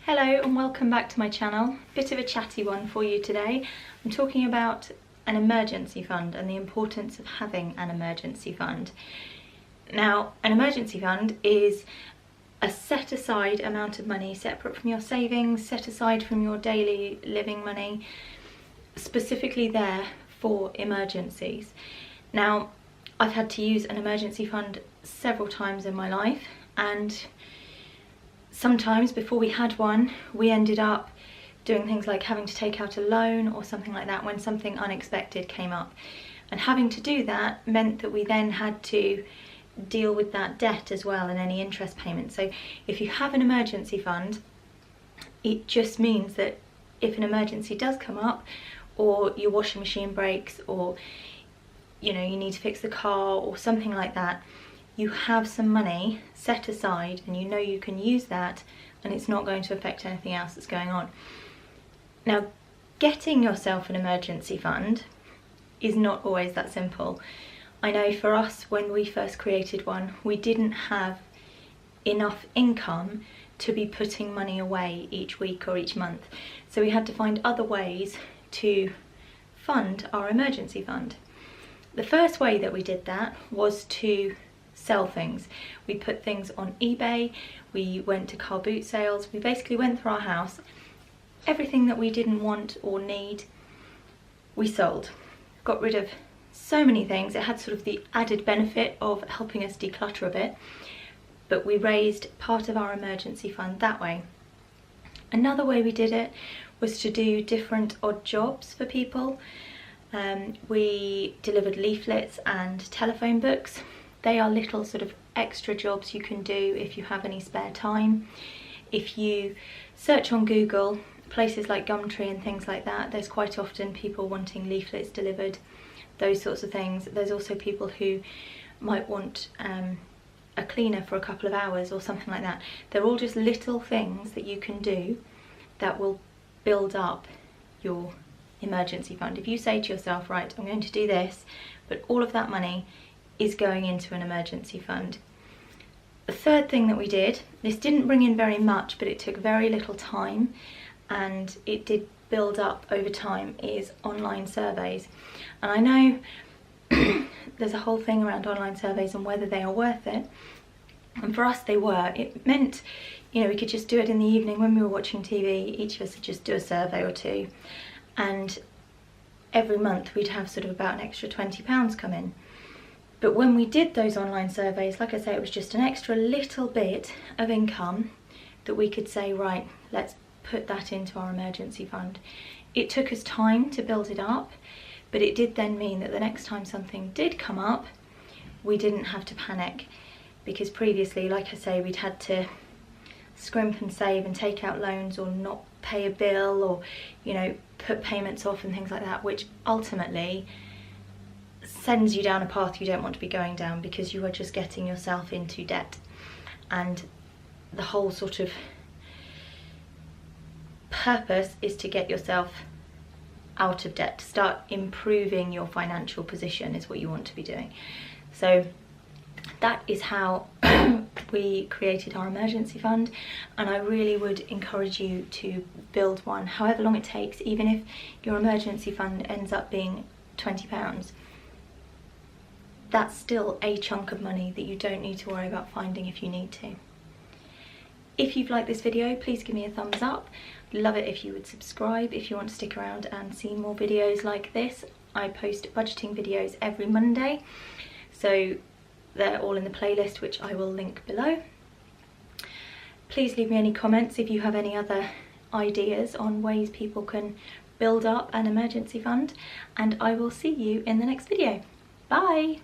Hello and welcome back to my channel. Bit of a chatty one for you today. I'm talking about an emergency fund and the importance of having an emergency fund. Now, an emergency fund is a set aside amount of money separate from your savings, set aside from your daily living money, specifically there for emergencies. Now, I've had to use an emergency fund several times in my life, and sometimes before we had one, we ended up doing things like having to take out a loan or something like that when something unexpected came up. And having to do that meant that we then had to deal with that debt as well and any interest payments. So if you have an emergency fund, it just means that if an emergency does come up, or your washing machine breaks, or you need to fix the car or something like that, you have some money set aside and you can use that, and it's not going to affect anything else that's going on. Now, getting yourself an emergency fund is not always that simple. I know for us, when we first created one, we didn't have enough income to be putting money away each week or each month. So we had to find other ways to fund our emergency fund. The first way that we did that was to sell things. We put things on eBay, we went to car boot sales, we basically went through our house. Everything that we didn't want or need, we sold. Got rid of so many things. It had sort of the added benefit of helping us declutter a bit, but we raised part of our emergency fund that way. Another way we did it was to do different odd jobs for people. We delivered leaflets and telephone books. They are little sort of extra jobs you can do if you have any spare time. If you search on Google, places like Gumtree and things like that, there's quite often people wanting leaflets delivered, those sorts of things. There's also people who might want a cleaner for a couple of hours or something like that. They're all just little things that you can do that will build up your emergency fund. If you say to yourself, right, I'm going to do this, but all of that money is going into an emergency fund. The third thing that we did, this didn't bring in very much, but it took very little time and it did build up over time, is online surveys. And I know there's a whole thing around online surveys and whether they are worth it. And for us they were. It meant, we could just do it in the evening when we were watching TV. Each of us would just do a survey or two. And every month we'd have sort of about an extra £20 come in. But when we did those online surveys, like I say, it was just an extra little bit of income that we could say, right, let's put that into our emergency fund. It took us time to build it up, but it did then mean that the next time something did come up, we didn't have to panic, because previously, like I say, we'd had to scrimp and save and take out loans or not pay a bill or, put payments off and things like that, which ultimately sends you down a path you don't want to be going down, because you are just getting yourself into debt. And the whole sort of purpose is to get yourself out of debt, to start improving your financial position is what you want to be doing. So that is how we created our emergency fund, and I really would encourage you to build one, however long it takes. Even if your emergency fund ends up being £20, that's still a chunk of money that you don't need to worry about finding if you need to. If you've liked this video, please give me a thumbs up. Love it if you would subscribe if you want to stick around and see more videos like this. I post budgeting videos every Monday, so they're all in the playlist, which I will link below. Please leave me any comments if you have any other ideas on ways people can build up an emergency fund, and I will see you in the next video. Bye!